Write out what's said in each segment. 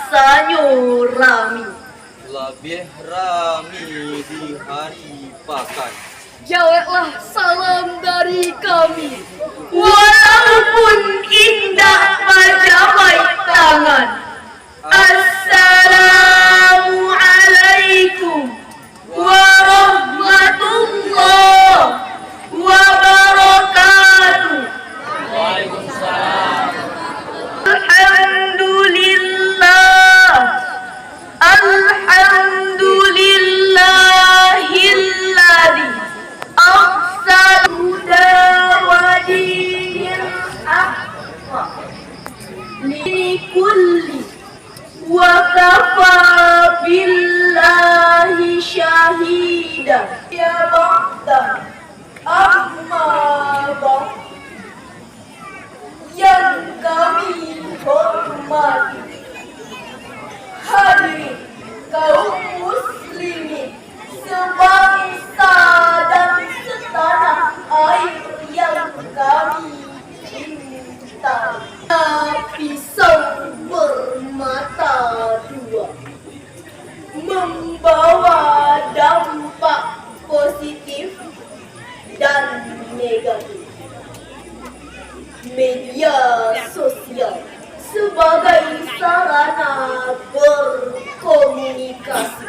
rasanya rami. Lebih rami di hari pekan. Jawablah salam dari kami, walaupun indah mencapai tangan. Assalamualaikum warahmatullahi wabarakatuh. Waalaikumsalam. Alhamdulillah, alhamdulillahilladzi arsala huda wa dinil haqq likulli wa kafa billahi syahida. Ya ba'da amma ba'd, yang kami hormati hadirin kaum muslimin sebangsa dan setanah air yang kami cinta. Pisau bermata dua membawa dampak positif dan negatif. Media sosial sebagai sarana berkomunikasi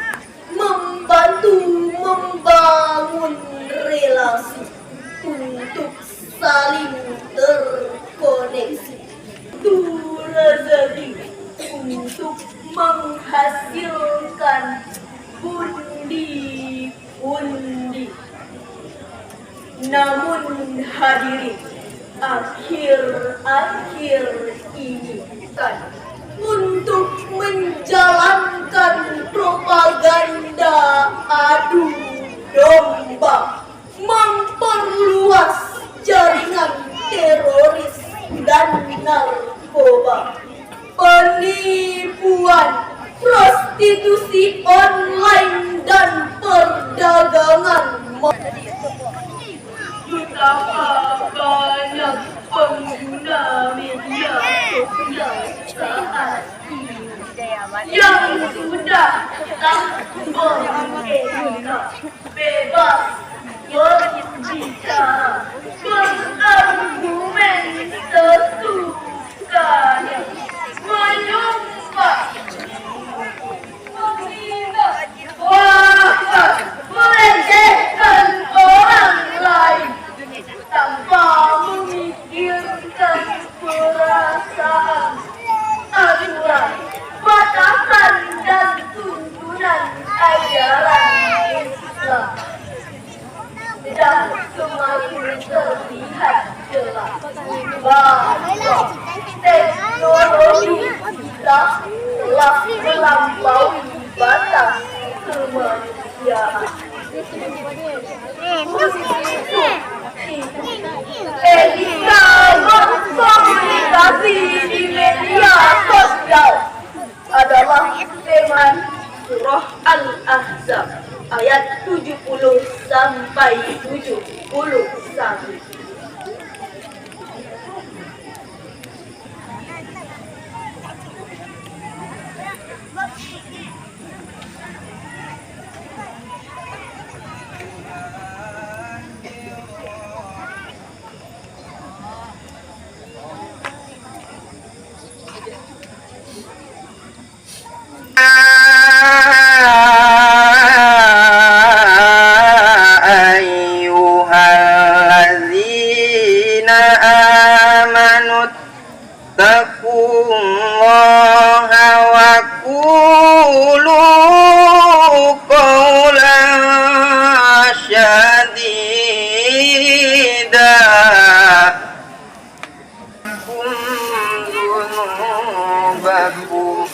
membantu membangun relasi untuk saling terkoneksi, untuk rezeki, untuk menghasilkan pundi-pundi. Namun hadirin, akhir-akhir ini kan untuk menjalankan propaganda adu domba, memperluas jaringan teroris dan narkoba, penipuan, prostitusi online dan perdagangan. Betapa banyak pengguna media sosial saat ini yang sudah tak merdeka, bebas berbicara, berargumen sesukanya, menyumpah, bahkan melecehkan orang lain tanpa memikirkan perasaan, aturan, batasan dan tuntunan ajaran Islam. Dan semakin terlihat jelas bahwa teknologi kita telah melampaui batas kemanusiaan. Etika berkomunikasi di media sosial adalah tema surah Al-Ahzab ayat 70 sampai 71. Ayyuhalladzina amanu taqullaha wa qulu qawlan sadida dunubakum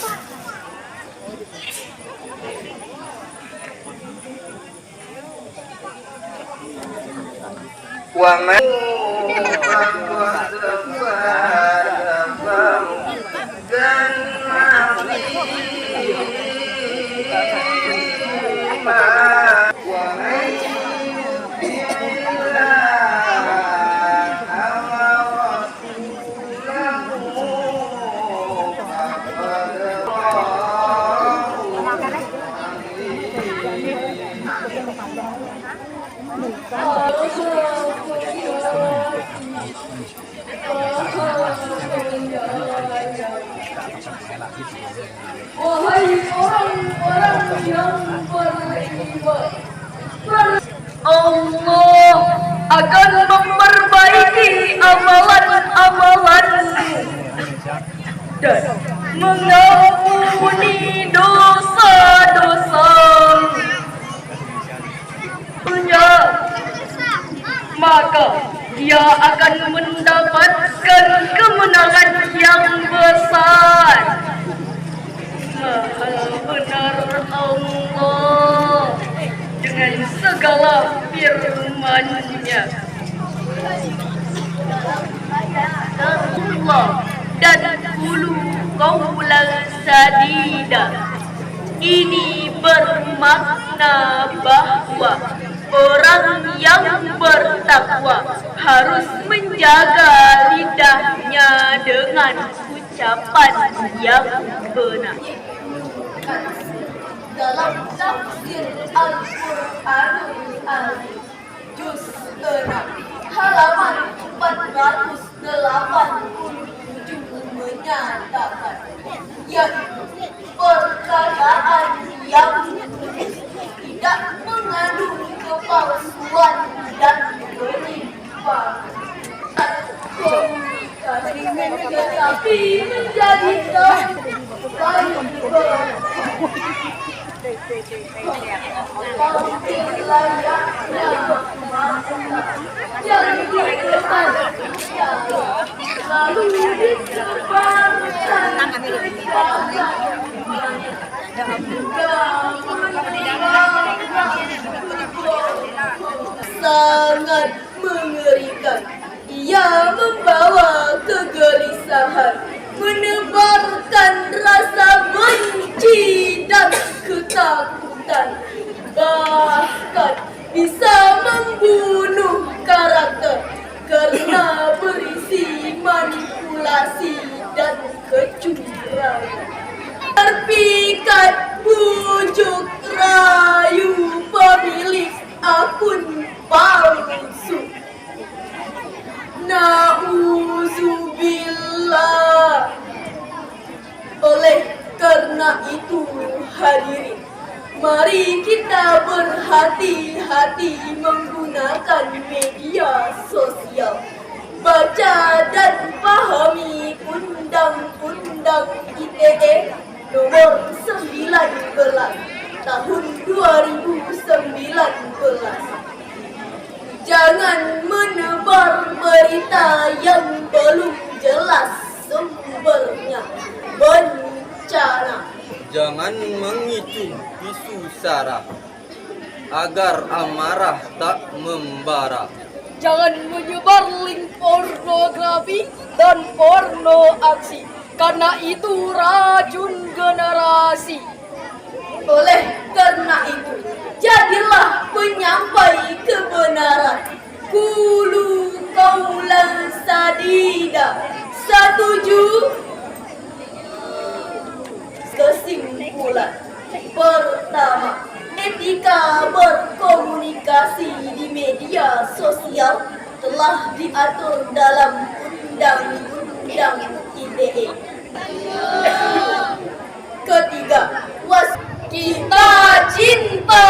wa man Wahai orang-orang yang beriman, Allah akan memperbaiki amalan-amalanmu dan mengampuni dosa-dosa. Maka dia akan mendapatkan kemenangan yang besar. Maha benar Allah dengan segala firman-Nya. Allah dan qulu qawlan sadida. Ini bermakna bahwa orang yang bertakwa harus menjaga lidahnya dengan ucapan yang benar. Dalam tafsir Al-Qur'anul Azim juz 6 halaman 487 menyatakan yang perkataan yang tidak mengandung kepalsuan dan penyimpangan, tetapi menjadi sangat mengerikan. Ia membawa kegelisahan, menebarkan rasa benci dan ketakutan, bahkan bisa membunuh karakter karena berisi manipulasi dan kecurangan. Terpikat bujuk rayu pemilik akun palsu. Na'udzubillah. Oleh karena itu hadirin, mari kita berhati-hati menggunakan media sosial. Baca dan pahami Undang-Undang ITE nomor 19 tahun 2019. Jangan menebar berita yang belum jelas sumbernya. Bencana. Jangan memicu isu sara agar amarah tak membara. Jangan menyebar link pornografi dan porno aksi, karena itu racun generasi. Oleh karena itu, jadilah penyampai kebenaran. Qulu qawlan sadida. Setuju? Kesimpulan pertama, etika berkomunikasi di media sosial telah diatur dalam Undang-Undang ITE. Ketiga, kita cinta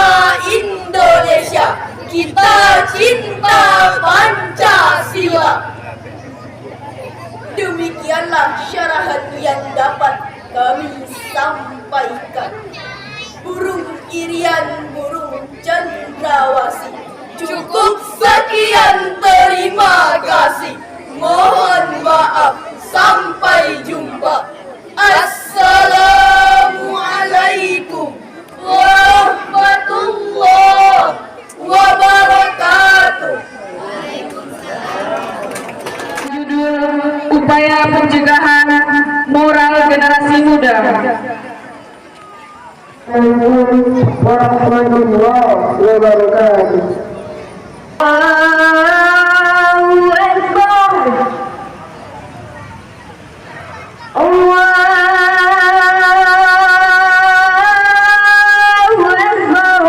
Indonesia, kita cinta Pancasila. Demikianlah syarahat yang dapat kami sampaikan. Burung irian, burung cendrawasih. Cukup sekian, terima kasih. Mohon maaf, sampai jumpa. Assalamualaikum warahmatullahi wabarakatuh. Judul upaya pencegahan moral generasi muda. Warahmatullahi wabarakatuh. Allahu Akbar. Allahu Akbar.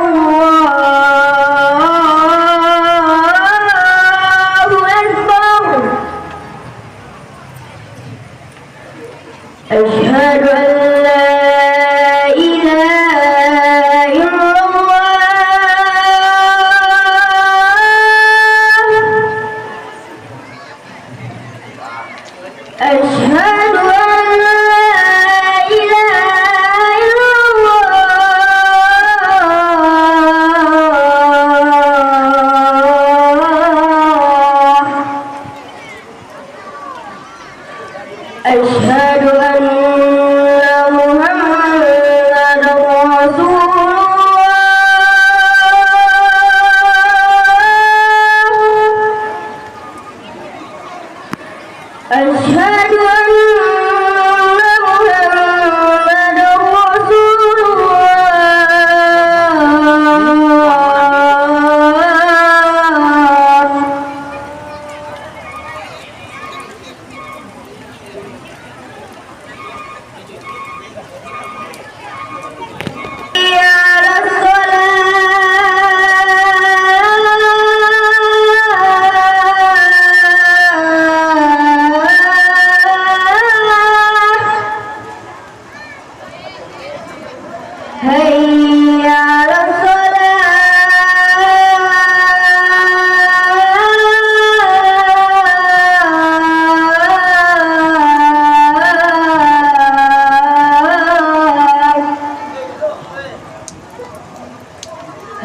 Allahu Akbar. Asyhadu an hayya 'alas salat,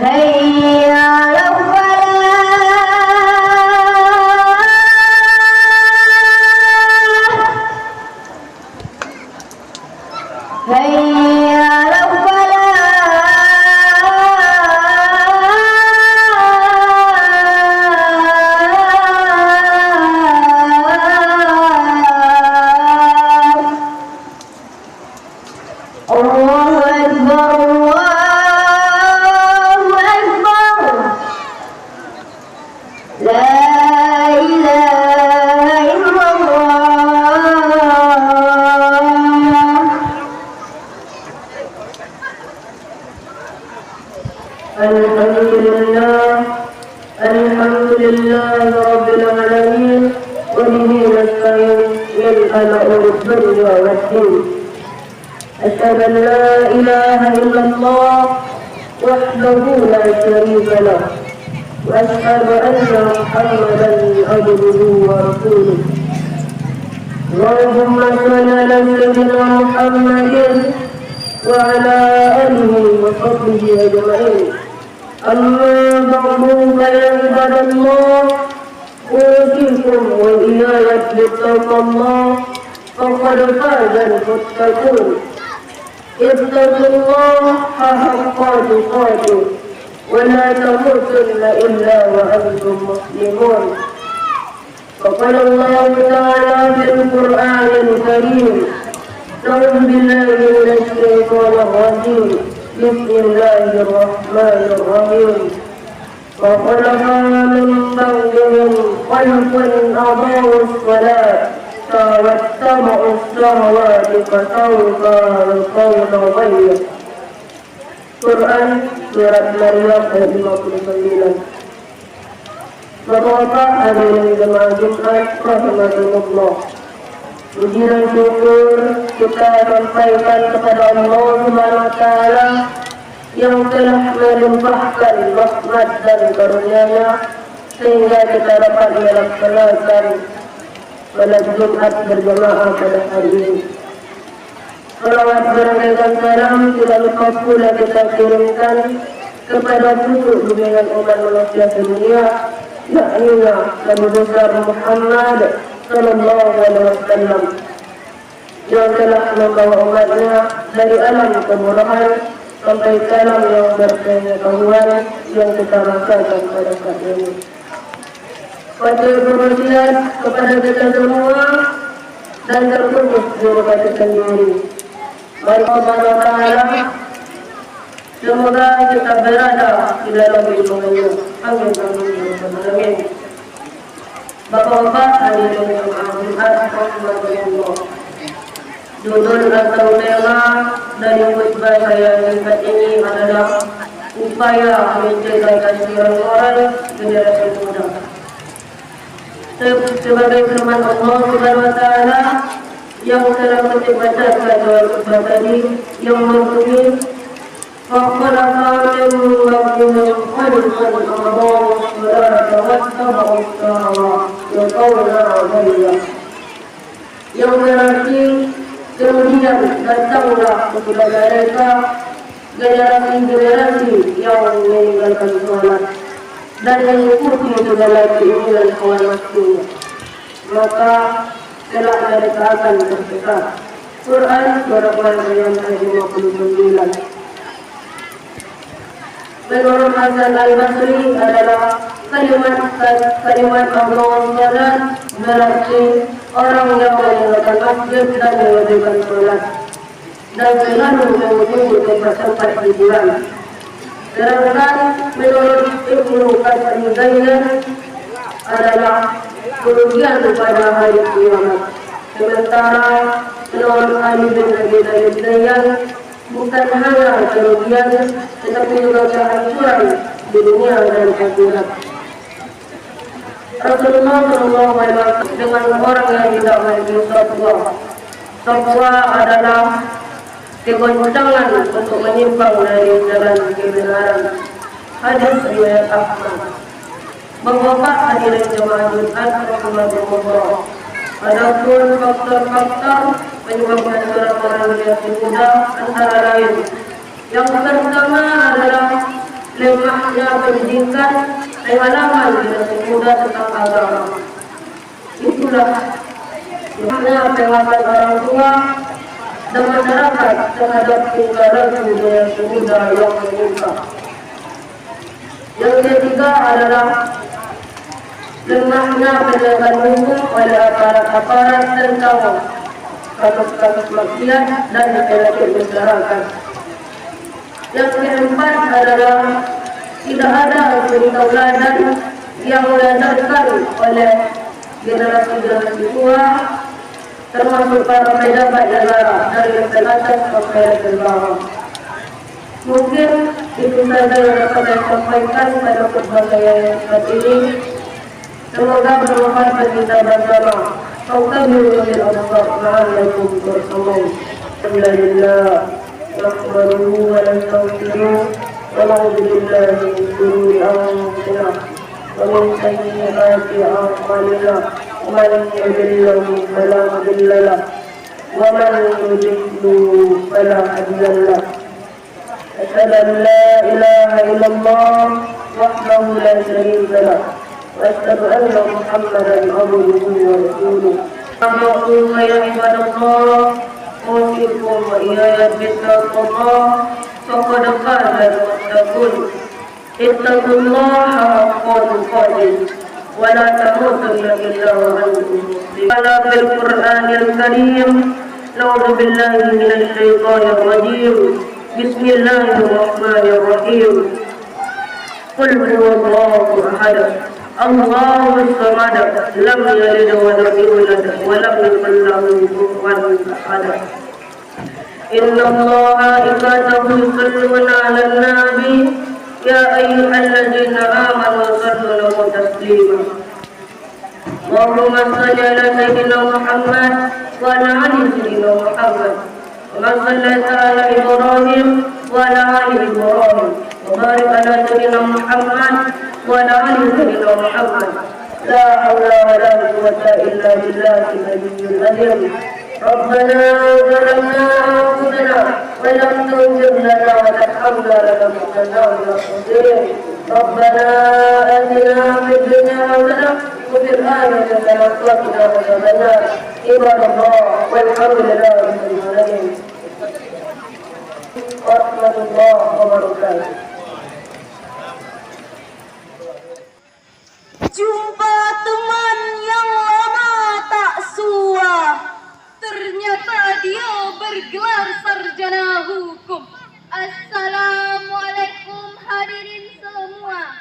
hayya 'alal falah, hayya 'alal falah. Allahu Akbar, Allahu Akbar. La ilaha illallah. Alhamdulillah Rabbil alamin. Wa bihi nasta'in min al-umuri dunya wad-din. أشهد أن لا إله إلا الله وحده لا شريك له وأشهد أن محمدا عبده ورسوله. اللهم صل على سيدنا محمد وعلى آله وصحبه أجمعين. أما بعد فيا عباد الله أوصيكم وإياي بتقوى الله فقد فاز المتقون. اتقوا الله حق تقاته ولا تموتن إلا وأنتم مسلمون. وقال الله تعالى في القرآن الكريم: أعوذ بالله من الشيطان الرجيم، بسم الله الرحمن الرحيم. وخلق من بعدهم خلق أضاعوا الصلاة واتبعوا الشهوات فسوف يلقون غيا. Quran Surat Maryam ayat 59. Bapak-bapak hadirin jemaah Jumat rahimakumullah. Puji dan syukur kita sampaikan kepada Allah Subhanahu wa taala yang telah melimpahkan rahmat dan karunia-Nya sehingga kita dapat melaksanakan salat Jumat berjamaah pada hari ini. Salawat berangkaikan salam tidak lupa pula kita kirimkan kepada pucuk bimbingan umat manusia sedunia, yakni Nabi besar Muhammad sallallahu alaihi wasallam yang telah membawa umatnya dari alam kemurahan sampai ke alam yang berpengetahuan yang kita rasakan pada saat ini. Pada kebersihan kepada kita semua dan terkhusus diri kita sendiri. Mari Allah Ta'ala semoga kita berada di dalam lindungannya. Amin amin. Bapak-bapak hadirin jemaah Jumat rahimakumullah. Judul atau tema dari khutbah saya singkat ini adalah upaya menjaga kasihan moral generasi muda. Sebagai firman Allah Subhanahu wa taala yang telah kita baca dalam khutbah tadi yang berbunyi فَخَلَقَ مِن بَعْدِهِمْ خَلْقًا أَضَاعُوا الصَّلَاةَ وَاتَّبَعُوا الشَّهَوَاتِ فَسَوْفَ يَلْقَوْنَ. Yang berarti kemudian datanglah kepada mereka generasi-generasi yang meninggalkan sholat dan mengikuti segala keinginan hawa nafsunya, maka kelak mereka akan tersesat. Quran Surat Maryam ayat 59. Menurut Hasan Al-Basri adalah kalimat Allah Salat berarti orang yang meninggalkan masjid dan mewajibkan sholat dan selalu mengunjungi tempat-tempat hiburan. Sedangkan menurut Ibnu Katsir adalah kerugian pada hari kiamat. Sementara menurut Ali bin Abi Thalib bukan hanya kerugian tetapi juga kehancuran di dunia dan akhirat. Rasulullah SAW dengan orang yang tidak memiliki takwa adalah kegoncangan untuk menyimpang dari jalan kebenaran. Hadis riwayat Ahmad. Bapak-bapak hadirin jemaah Jumat rahimakumullah. Adapun faktor-faktor menyebabkan seorang generasi muda antara lain, yang pertama adalah lemahnya pendidikan, pengalaman generasi muda tentang agama. Itulah lemahnya pengalaman orang tua dan masyarakat terhadap tinggalan generasi muda yang menyimpang. Yang ketiga adalah lemahnya penegakan hukum oleh aparat-aparat tentang kasus-kasus maksiat dan penyakit masyarakat. Yang keempat adalah tidak ada suri tauladan yang diajarkan oleh generasi-generasi tua, termasuk para pejabat negara dari level atas sampai level bawah. Mungkin itu saja yang dapat saya sampaikan pada khutbah saya yang saat ini. Semoga bermanfaat bagi kita bersama. Assalamualaikum warahmatullahi wabarakatuh. نحمده ونستغفره ونعوذ بالله من شرور أنفسنا ومن سيئات أعمالنا من يضلل فلا مضل له ومن يضلل فلا هادي له أشهد أن لا إله إلا الله وحده لا شريك له وأشهد أن محمدا عبده ورسوله. أما يا عباد الله أوصيكم وإياي بتقوى الله فقد قال المتقون اتقوا الله حق تقاته ولا تموتن إلا وأنتم مسلمون. قال في القرآن الكريم نعوذ بالله من الشيطان الرجيم بسم الله الرحمن الرحيم قل هو الله أحد الله الصمد لم يلد ولم يولد ولم يكن له كفوا أحد. إن الله وملائكته يصلون على النبي يا أيها الذين آمنوا صلوا له تسليما. اللهم صل على سيدنا محمد وعلى آل سيدنا محمد كما صليت على إبراهيم وعلى آل إبراهيم وبارك على سيدنا محمد وعلى آل سيدنا محمد. لا حول ولا قوة إلا بالله العلي العظيم. ربنا ظلمنا أنفسنا ولم تغفر لنا وترحمنا لنكونن من الخاسرين. ربنا آتنا في الدنيا حسنة وفي الآخرة حسنة وقنا عذاب النار. عباد الله والحمد لله رب العالمين ورحمة الله وبركاته. Jumpa teman yang lama tak sua, ternyata dia bergelar sarjana hukum. Assalamualaikum hadirin semua.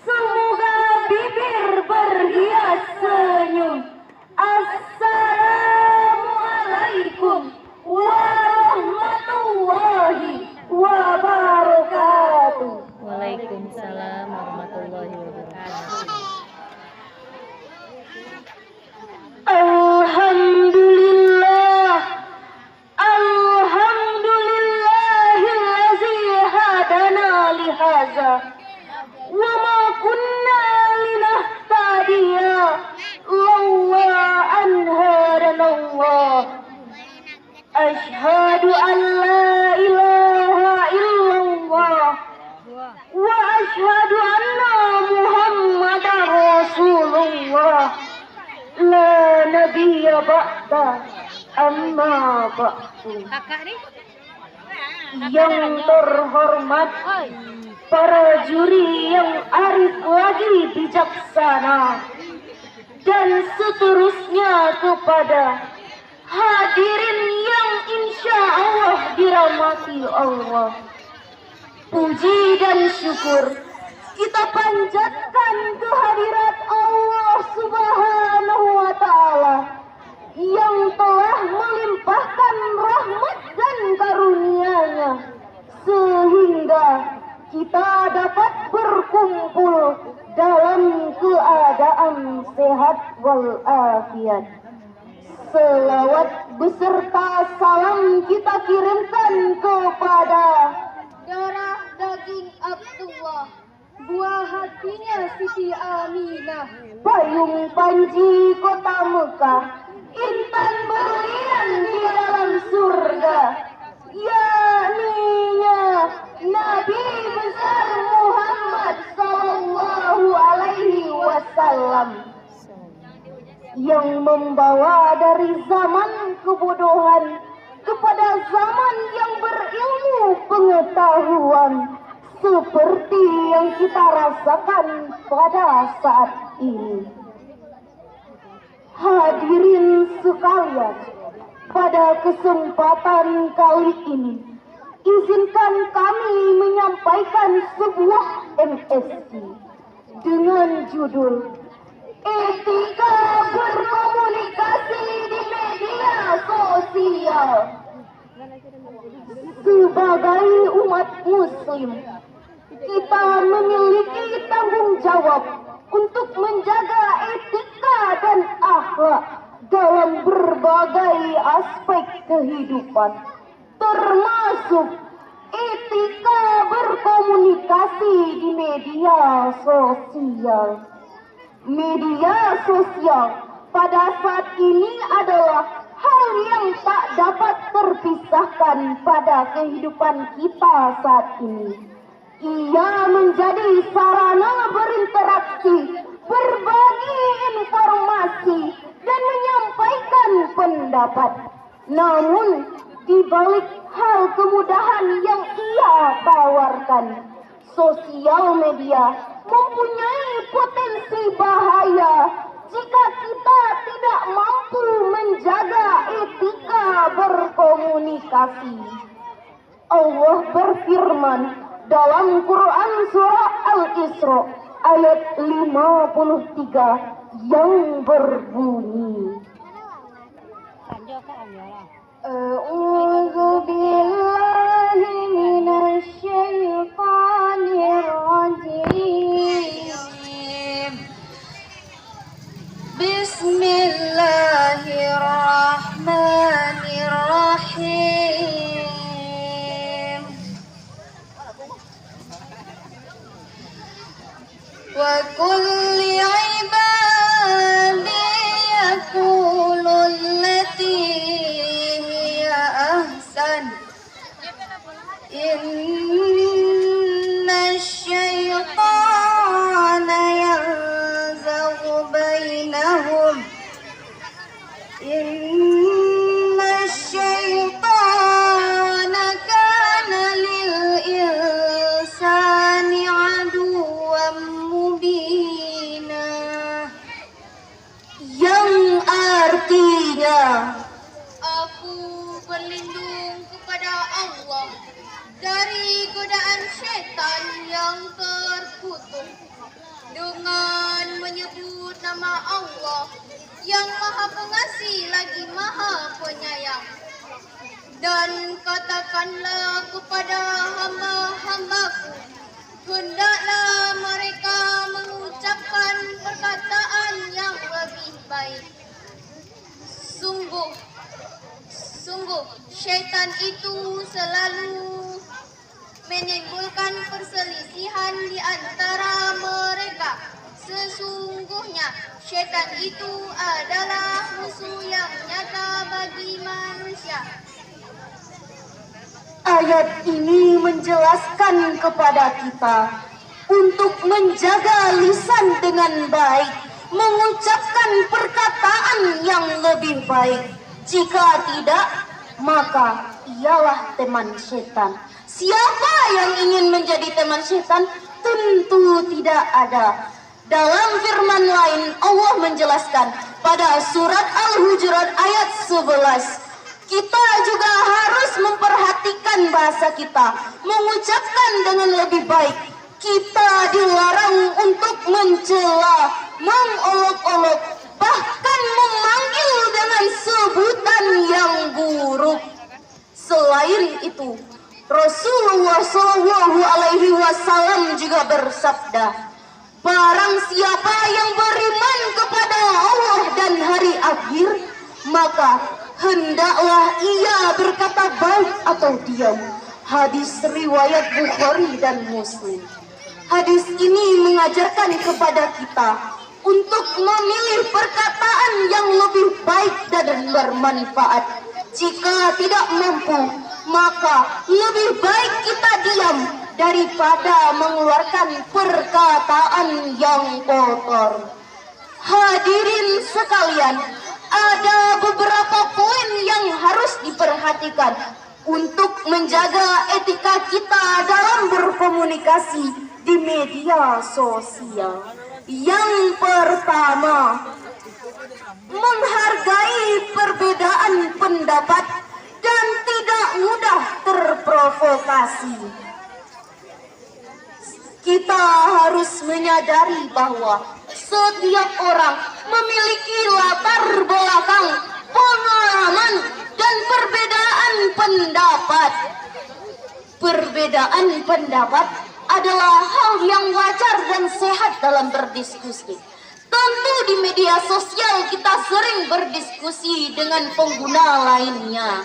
Semoga bibir berhias senyum. Assalamualaikum warahmatullahi wabarakatuh. Waalaikumsalam warahmatullahi wabarakatuh. Alhamdulillah, alhamdulillahillazi hadana lihaza wa ma kunna linahtadiya lawla an hadana Allah. Ashhadu an la ilaha illallah wa ashhadu anna Muhammadar Rasulullah. La nabiyya ba'da amma ba'du. Yang terhormat para juri yang arif lagi bijaksana, dan seterusnya kepada hadirin yang insya Allah dirahmati Allah. Puji dan syukur kita panjatkan kehadirat Allah Subhanahu wa Ta'ala yang telah melimpahkan rahmat dan karunia-Nya sehingga kita dapat berkumpul dalam keadaan sehat walafiat. Selawat beserta salam kita kirimkan kepada darah daging Abdullah, buah hatinya Siti Aminah, payung panji kota Mekah, intan berlian di dalam surga, yakninya Nabi besar Muhammad Sallallahu Alaihi Wasallam, yang membawa dari zaman kebodohan kepada zaman yang berilmu pengetahuan, seperti yang kita rasakan pada saat ini. Hadirin sekalian, pada kesempatan kali ini, izinkan kami menyampaikan sebuah MSc dengan judul Etika Berkomunikasi di Media Sosial. Sebagai umat muslim, kita memiliki tanggung jawab untuk menjaga etika dan akhlak dalam berbagai aspek kehidupan, termasuk etika berkomunikasi di media sosial. Media sosial pada saat ini adalah hal yang tak dapat terpisahkan pada kehidupan kita saat ini. Ia menjadi sarana berinteraksi, berbagi informasi, dan menyampaikan pendapat. Namun, di balik hal kemudahan yang ia tawarkan, sosial media mempunyai potensi bahaya jika kita tidak mampu menjaga etika berkomunikasi. Allah berfirman dalam Quran surah Al-Isra ayat 53 yang berbunyi, A'udzu billahi minasy syaithanir rajim. Bismillahirrahmanirrahim. Wa kulli ibadi yaqulu allati hiya ahsan. Inna syaitana yanzaghu bainahum. Inna syaitana kana lil insani aduwwan mubina. Yang artinya, aku berlindung kepada Allah dari godaan syaitan yang terkutuk dengan menyebut nama Allah yang Maha Pengasih lagi Maha Penyayang. Dan katakanlah kepada hamba-hambaku, hendaklah mereka mengucapkan perkataan yang lebih baik. Sungguh syaitan itu selalu menimbulkan perselisihan di antara mereka. Sesungguhnya syaitan itu adalah musuh yang nyata bagi manusia. Ayat ini menjelaskan kepada kita untuk menjaga lisan dengan baik, mengucapkan perkataan yang lebih baik. Jika tidak, maka ialah teman setan. Siapa yang ingin menjadi teman setan? Tentu tidak ada. Dalam firman lain, Allah menjelaskan pada surat Al-Hujurat ayat 11. Kita juga harus memperhatikan bahasa kita, mengucapkan dengan lebih baik. Kita dilarang untuk mencela, mengolok-olok, bahkan memanggil dengan sebutan yang buruk. Selain itu, Rasulullah Shallallahu Alaihi Wasallam juga bersabda, barang siapa yang beriman kepada Allah dan hari akhir, maka hendaklah ia berkata baik atau diam. Hadis riwayat Bukhari dan Muslim. Hadis ini mengajarkan kepada kita untuk memilih perkataan yang lebih baik dan bermanfaat. Jika tidak mampu, maka lebih baik kita diam daripada mengeluarkan perkataan yang kotor. Hadirin sekalian, ada beberapa poin yang harus diperhatikan untuk menjaga etika kita dalam berkomunikasi di media sosial. Yang pertama, menghargai perbedaan pendapat dan tidak mudah terprovokasi. Kita harus menyadari bahwa setiap orang memiliki latar belakang, pengalaman, dan perbedaan pendapat. Perbedaan pendapat adalah hal yang wajar dan sehat dalam berdiskusi. Tentu di media sosial kita sering berdiskusi dengan pengguna lainnya.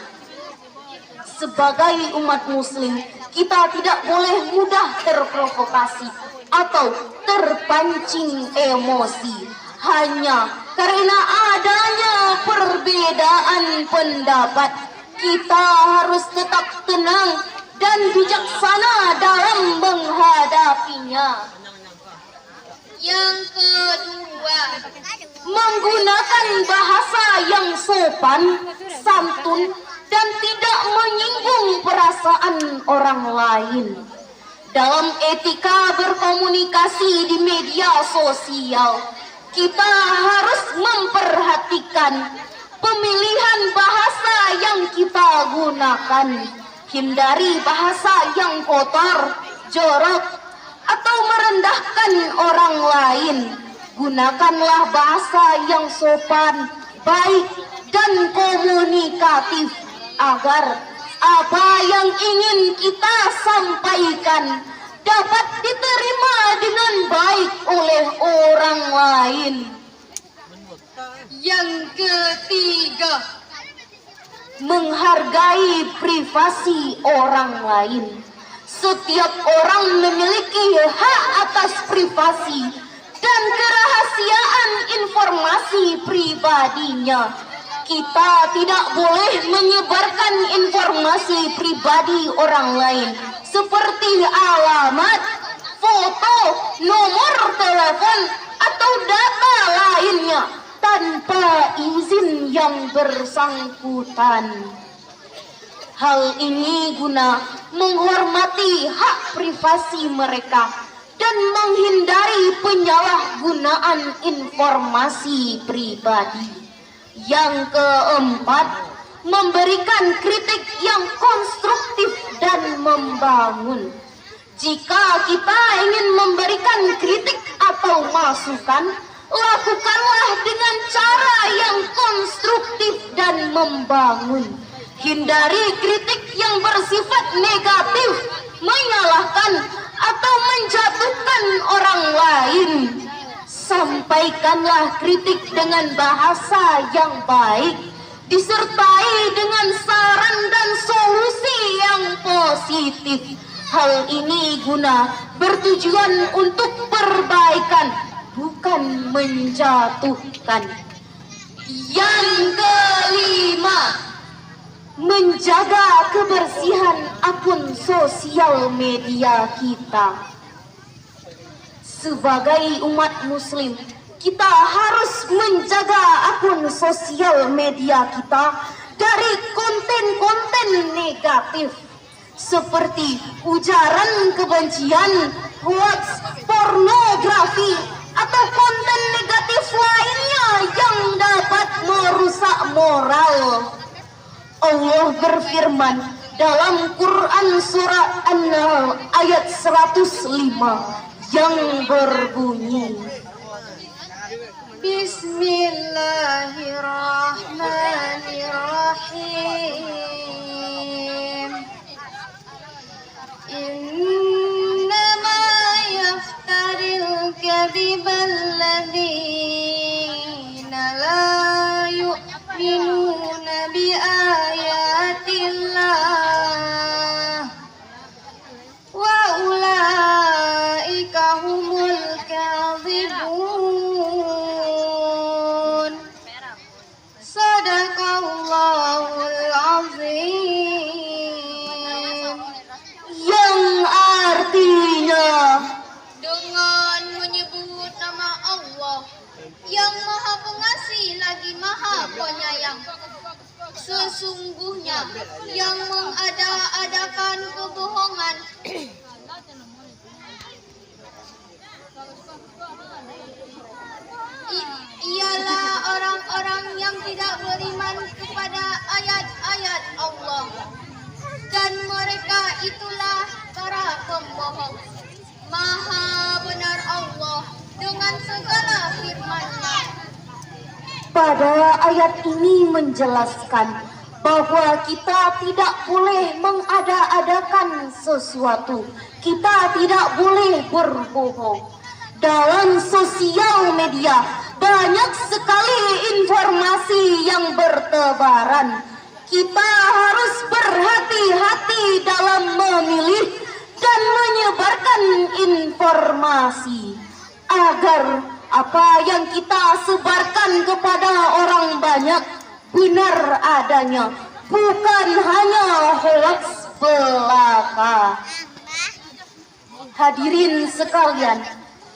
Sebagai umat muslim, kita tidak boleh mudah terprovokasi atau terpancing emosi hanya karena adanya perbedaan pendapat. Kita harus tetap tenang dan bijaksana dalam menghadapinya. Yang kedua, menggunakan bahasa yang sopan, santun, dan tidak menyinggung perasaan orang lain. Dalam etika berkomunikasi di media sosial, kita harus memperhatikan pemilihan bahasa yang kita gunakan. Hindari bahasa yang kotor, jorok, atau merendahkan orang lain. Gunakanlah bahasa yang sopan, baik, dan komunikatif agar apa yang ingin kita sampaikan dapat diterima dengan baik oleh orang lain. Yang ketiga, menghargai privasi orang lain. Setiap orang memiliki hak atas privasi dan kerahasiaan informasi pribadinya. Kita tidak boleh menyebarkan informasi pribadi orang lain seperti alamat, foto, nomor telepon, atau data lainnya tanpa izin yang bersangkutan. Hal ini guna menghormati hak privasi mereka dan menghindari penyalahgunaan informasi pribadi. Yang keempat, memberikan kritik yang konstruktif dan membangun. Jika kita ingin memberikan kritik atau masukan, lakukanlah dengan cara yang konstruktif dan membangun. Hindari kritik yang bersifat negatif, menyalahkan, atau menjatuhkan orang lain. Sampaikanlah kritik dengan bahasa yang baik, disertai dengan saran dan solusi yang positif. Hal ini guna bertujuan untuk perbaikan, bukan menjatuhkan. Yang kelima, menjaga kebersihan akun sosial media kita. Sebagai umat muslim, kita harus menjaga akun sosial media kita dari konten-konten negatif seperti ujaran kebencian, hoax, pornografi, atau konten negatif lainnya yang dapat merusak moral. Allah berfirman dalam Quran surah An-Nahl ayat 105 yang berbunyi, Bismillahirrahmanirrahim. Innama yaftaril kadhibal ladina la yu'minuna bi ayatillah Maha Penyayang. Sesungguhnya yang mengada-adakan kebohongan ialah orang-orang yang tidak beriman kepada ayat-ayat Allah, dan mereka itulah para pembohong. Maha benar Allah dengan segala firman-Nya. Pada ayat ini menjelaskan bahwa kita tidak boleh mengada-adakan sesuatu. Kita tidak boleh berbohong. Dalam sosial media banyak sekali informasi yang bertebaran. Kita harus berhati-hati dalam memilih dan menyebarkan informasi agar apa yang kita sebarkan kepada orang banyak benar adanya, bukan hanya hoax belaka. Hadirin sekalian,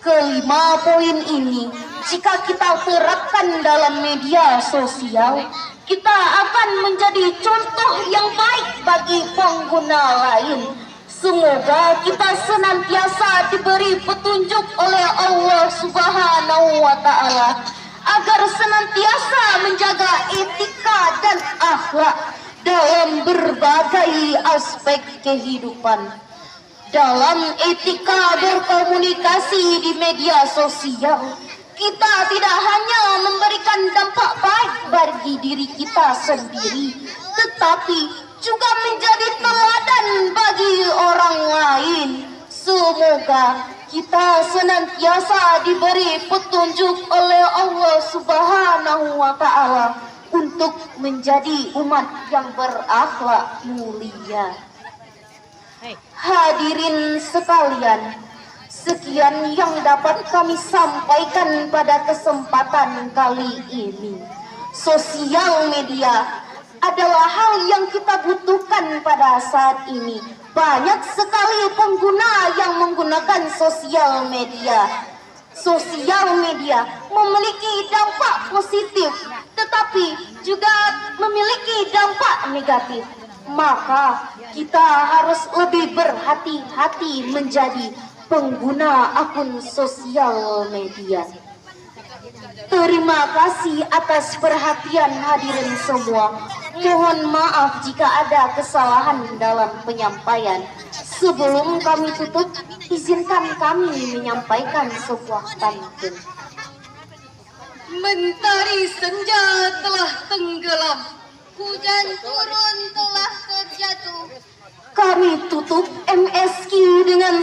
kelima poin ini jika kita terapkan dalam media sosial, kita akan menjadi contoh yang baik bagi pengguna lain. Semoga kita senantiasa diberi petunjuk oleh Allah Subhanahu wa Ta'ala agar senantiasa menjaga etika dan akhlak dalam berbagai aspek kehidupan. Dalam etika berkomunikasi di media sosial, kita tidak hanya memberikan dampak baik bagi diri kita sendiri, tetapi juga menjadi teladan bagi orang lain. Semoga kita senantiasa diberi petunjuk oleh Allah Subhanahu wa Ta'ala untuk menjadi umat yang berakhlak mulia. Hadirin sekalian, sekian yang dapat kami sampaikan pada kesempatan kali ini. Sosial media adalah hal yang kita butuhkan pada saat ini. Banyak sekali pengguna yang menggunakan sosial media. Sosial media memiliki dampak positif, tetapi juga memiliki dampak negatif. Maka kita harus lebih berhati-hati menjadi pengguna akun sosial media. Terima kasih atas perhatian hadirin semua. Mohon maaf jika ada kesalahan dalam penyampaian. Sebelum kami tutup, izinkan kami menyampaikan sebuah pantun. Mentari senja telah tenggelam, hujan turun telah terjatuh. Kami tutup MSQ dengan